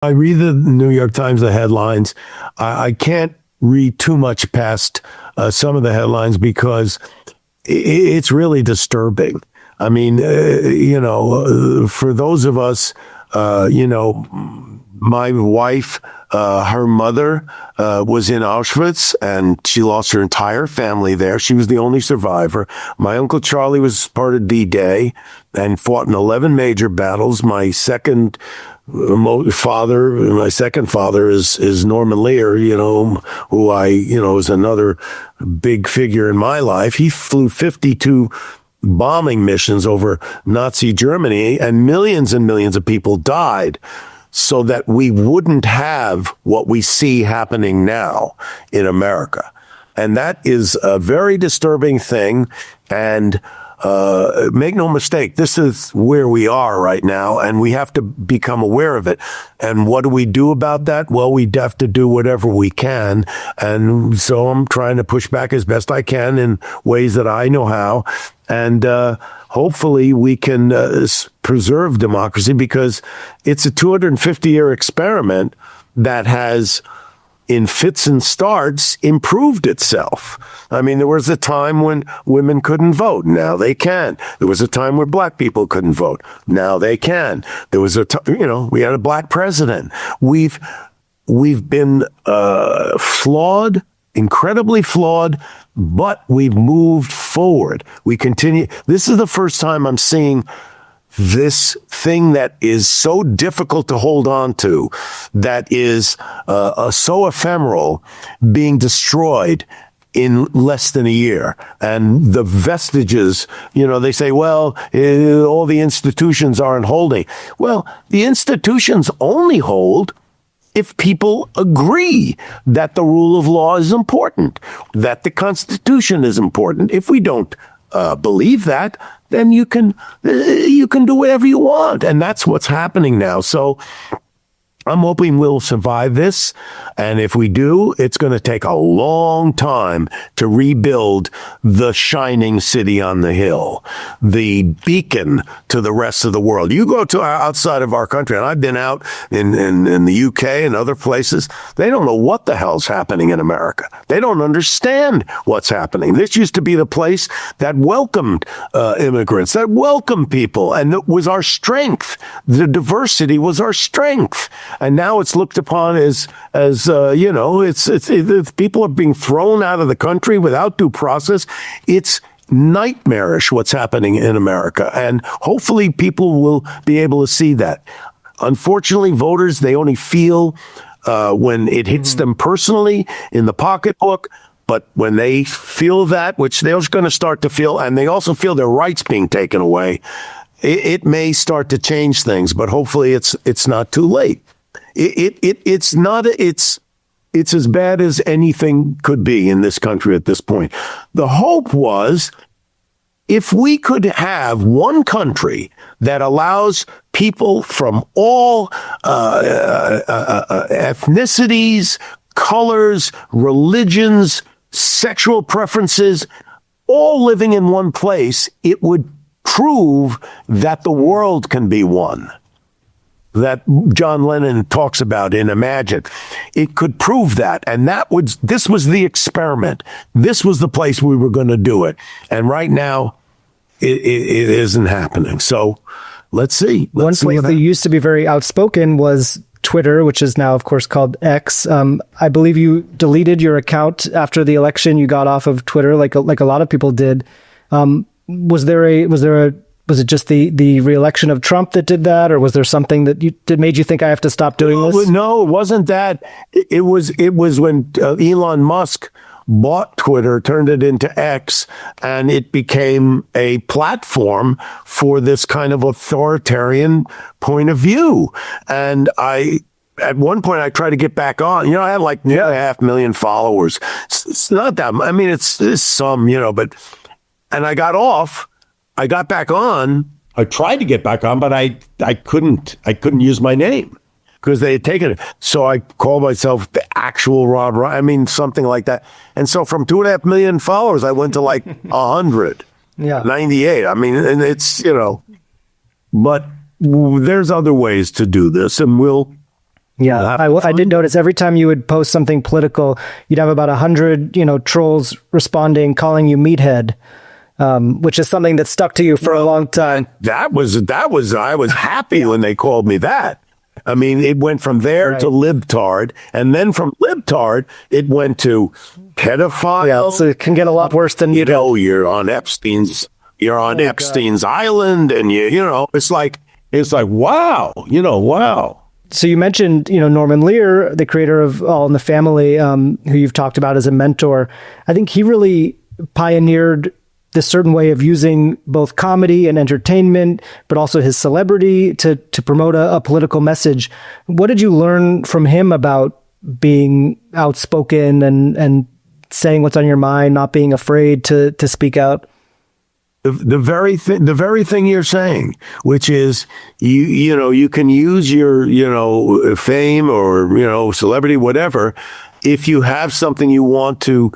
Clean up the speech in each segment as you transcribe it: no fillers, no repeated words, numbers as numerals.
I read the New York Times, the headlines. I can't read too much past some of the headlines because it's really disturbing. I mean, for those of us, my wife, her mother was in Auschwitz, and she lost her entire family there. She was the only survivor. My Uncle Charlie was part of D-Day and fought in 11 major battles. My second father is Norman Lear, who is another big figure in my life. He flew 52 bombing missions over Nazi Germany, and millions of people died so that we wouldn't have what we see happening now in America. And that is a very disturbing thing. And make no mistake, this is where we are right now, and we have to become aware of it. And what do we do about that? Well, we have to do whatever we can. And so I'm trying to push back as best I can in ways that I know how. And hopefully we can preserve democracy, because it's a 250-year experiment that has, in fits and starts, improved itself. I mean, there was a time when women couldn't vote. Now they can. There was a time where black people couldn't vote. Now they can. There was we had a black president. We've been flawed, incredibly flawed, but we've moved forward. We continue. This is the first time I'm seeing this thing that is so difficult to hold on to, that is so ephemeral, being destroyed in less than a year. And the vestiges, they say, well, all the institutions aren't holding. Well, the institutions only hold if people agree that the rule of law is important, that the Constitution is important. If we don't believe that, then you can do whatever you want. And that's what's happening now. So I'm hoping we'll survive this. And if we do, it's going to take a long time to rebuild the shining city on the hill, the beacon to the rest of the world. You go to outside of our country, and I've been out in the UK and other places. They don't know what the hell's happening in America. They don't understand what's happening. This used to be the place that welcomed immigrants, that welcomed people, and it was our strength. The diversity was our strength. And now it's looked upon as people are being thrown out of the country without due process. It's nightmarish what's happening in America. And hopefully people will be able to see that. Unfortunately, voters, they only feel when it hits them personally in the pocketbook. But when they feel that, which they're going to start to feel, and they also feel their rights being taken away, it may start to change things. But hopefully it's not too late. It's as bad as anything could be in this country at this point. The hope was, if we could have one country that allows people from all ethnicities, colors, religions, sexual preferences, all living in one place, it would prove that the world can be one, that John Lennon talks about in Imagine. It could prove that. And this was the experiment. This was the place we were going to do it. And right now, it isn't happening. So let's see. One place that used to be very outspoken was Twitter, which is now, of course, called X. I believe you deleted your account after the election. You got off of Twitter like a lot of people did. Was it just the re-election of Trump that did that, or was there something that made you think I have to stop doing this? No, it wasn't that. It was when Elon Musk bought Twitter, turned it into X, and it became a platform for this kind of authoritarian point of view. And at one point, I tried to get back on. I had like 500,000 followers. It's not that. I mean, it's some, but. And I got off. I got back on. I tried to get back on, but I couldn't use my name because they had taken it. So I called myself the actual Rob Reiner. I mean, something like that. And so from 2.5 million followers, I went to like 100. Yeah. 98. I mean, and it's, but there's other ways to do this, and we'll Yeah, I did notice every time you would post something political, you'd have about 100, trolls responding, calling you meathead, which is something that stuck to you for a long time. I was happy when they called me that. I mean, it went from there to libtard, and then from libtard, it went to pedophile. Yeah, so it can get a lot worse than you're on Epstein's island, and it's like wow, wow. So you mentioned, Norman Lear, the creator of All in the Family, who you've talked about as a mentor. I think he really pioneered this certain way of using both comedy and entertainment, but also his celebrity to promote a political message. What did you learn from him about being outspoken and saying what's on your mind, not being afraid to speak out? The very thing you're saying, which is you can use your fame or celebrity, whatever, if you have something you want to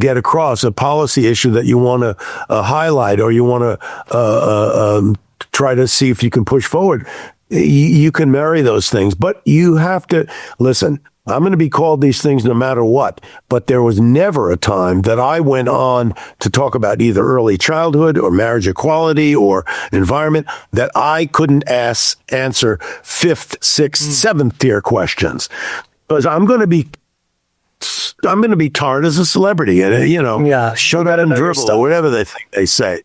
get across, a policy issue that you want to highlight, or you want to try to see if you can push forward. You can marry those things, but you have to listen. I'm going to be called these things no matter what, but there was never a time that I went on to talk about either early childhood or marriage equality or environment that I couldn't answer fifth, sixth, seventh tier questions, because I'm going to be tarred as a celebrity, and show that and dribble or whatever they think they say.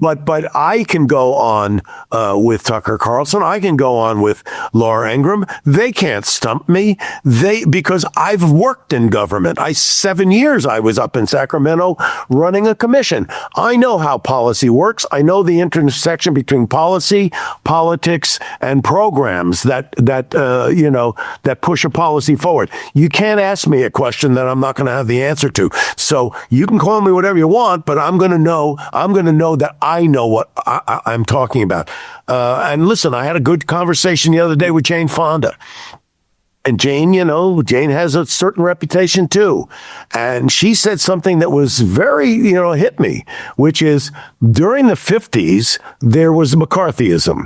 But I can go on with Tucker Carlson. I can go on with Laura Ingraham. They can't stump me. Because I've worked in government. 7 years I was up in Sacramento running a commission. I know how policy works. I know the intersection between policy, politics, and programs that push a policy forward. You can't ask me a question that I'm not going to have the answer to. So you can call me whatever you want, but I'm going to know that I know what I'm talking about. And listen, I had a good conversation the other day with Jane Fonda. And Jane has a certain reputation too. And she said something that was very, hit me, which is during the 50s, there was McCarthyism.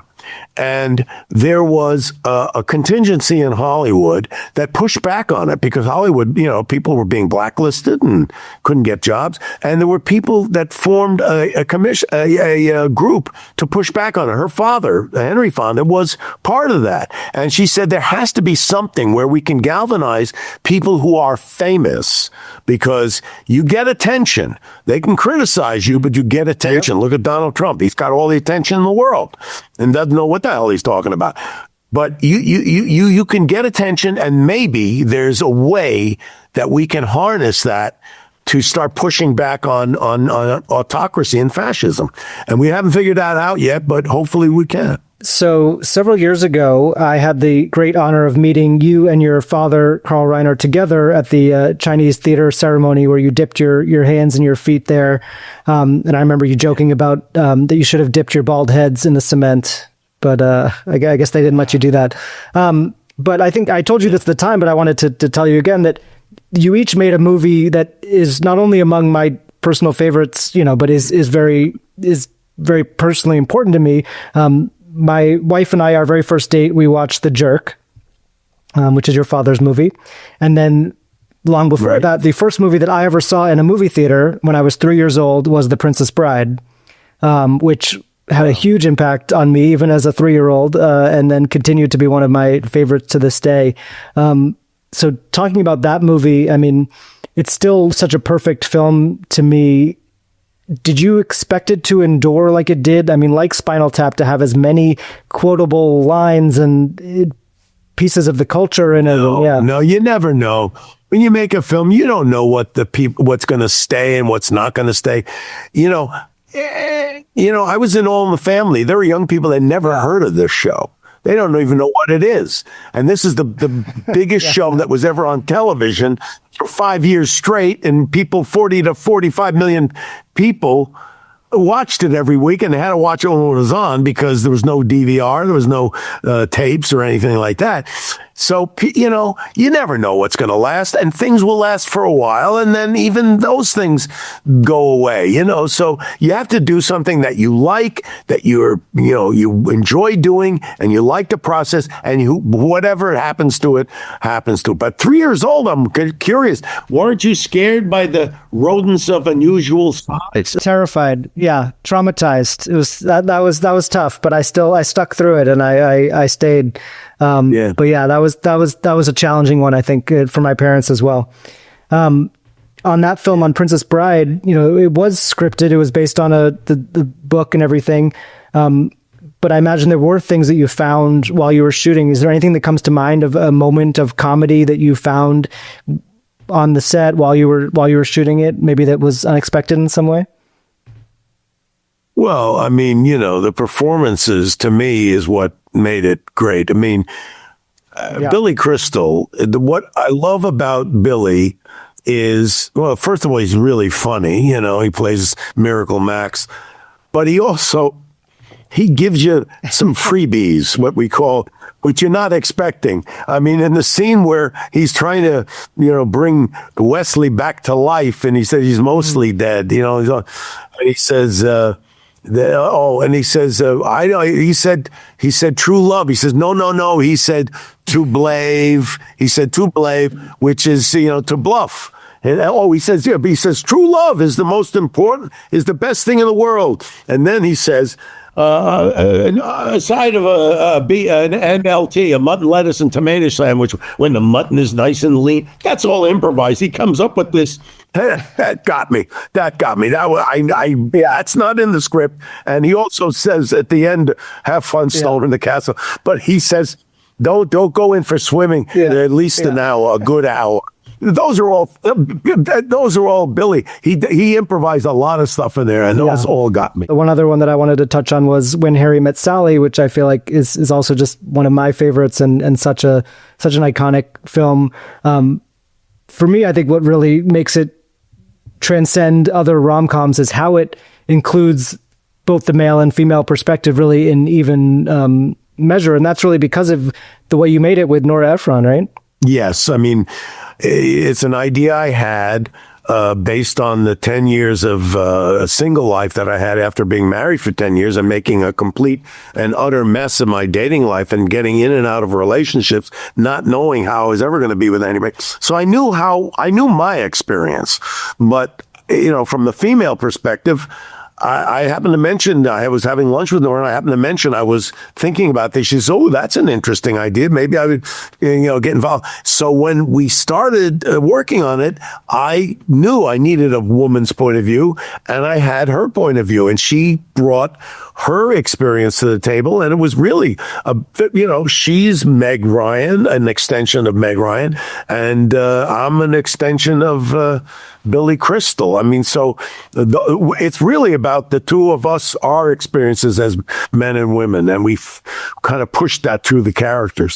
And there was a contingency in Hollywood that pushed back on it, because Hollywood, people were being blacklisted and couldn't get jobs. And there were people that formed a commission, a group to push back on it. Her father, Henry Fonda, was part of that. And she said there has to be something where we can galvanize people who are famous, because you get attention. They can criticize you, but you get attention. Yep. Look at Donald Trump. He's got all the attention in the world and doesn't know what the hell he's talking about. But you can get attention, and maybe there's a way that we can harness that to start pushing back on autocracy and fascism. And we haven't figured that out yet, but hopefully we can. So several years ago, I had the great honor of meeting you and your father, Carl Reiner, together at the Chinese theater ceremony where you dipped your hands and your feet there. And I remember you joking about that you should have dipped your bald heads in the cement, but I guess they didn't let you do that. But I think I told you this at the time, but I wanted to tell you again that you each made a movie that is not only among my personal favorites, but is very personally important to me. My wife and I, our very first date, we watched The Jerk, which is your father's movie. And then long before that, the first movie that I ever saw in a movie theater when I was 3 years old was The Princess Bride, which had a huge impact on me, even as a 3-year-old, and then continued to be one of my favorites to this day. So talking about that movie, I mean, it's still such a perfect film to me. Did you expect it to endure like it did? I mean, like Spinal Tap, to have as many quotable lines and pieces of the culture in it. No, you never know. When you make a film, you don't know what's going to stay and what's not going to stay. I was in All in the Family. There were young people that never heard of this show. They don't even know what it is. And this is the biggest show that was ever on television for 5 years straight. And 40 to 45 million people watched it every week, and they had to watch it when it was on because there was no DVR, there was no tapes or anything like that. So, you never know what's going to last, and things will last for a while, and then even those things go away, So you have to do something that you like, that you enjoy doing, and you like the process, and whatever happens to it, happens to it. But 3 years old, I'm curious, weren't you scared by the rodents of unusual size? Terrified, yeah, traumatized. It was that was tough, but I stuck through it, and I stayed. But yeah, that was a challenging one, I think, for my parents as well. On that film, on Princess Bride, it was scripted. It was based on the book and everything. But I imagine there were things that you found while you were shooting. Is there anything that comes to mind of a moment of comedy that you found on the set while you were shooting it? Maybe that was unexpected in some way? Well, I mean, the performances to me is what made it great. I mean, Billy Crystal, what I love about Billy is, well, first of all, he's really funny. He plays Miracle Max, but he gives you some freebies, what we call, which you're not expecting. I mean, in the scene where he's trying to, bring Wesley back to life, and he said he's mostly dead, and he says, and he says, I know. He said true love. He says, no. He said to blave. He said to blave, which is, to bluff. And, he says, but he says true love is the most important, is the best thing in the world. And then he says, a side of an MLT, a mutton, lettuce, and tomato sandwich, when the mutton is nice and lean. That's all improvised. He comes up with this. That got me. That's not in the script. And he also says at the end, have fun storming the castle. But he says, don't go in for swimming at least an hour, a good hour. Those are all Billy. He improvised a lot of stuff in there, and those all got me. The one other one that I wanted to touch on was When Harry Met Sally, which I feel like is also just one of my favorites and such an iconic film. For me, I think what really makes it transcend other rom-coms is how it includes both the male and female perspective really in even measure, and that's really because of the way you made it with Nora Ephron, right? Yes, I mean, it's an idea I had based on the 10 years of a single life that I had after being married for 10 years and making a complete and utter mess of my dating life and getting in and out of relationships, not knowing how I was ever going to be with anybody. So I knew my experience, but, from the female perspective, I happened to mention, I was having lunch with Nora, and I happened to mention I was thinking about this. She says, that's an interesting idea. Maybe I would, get involved. So when we started working on it, I knew I needed a woman's point of view, and I had her point of view, and she brought her experience to the table. And it was really, she's Meg Ryan, an extension of Meg Ryan, and I'm an extension of Billy Crystal. I mean, so it's really about the two of us, our experiences as men and women, and we've kind of pushed that through the characters.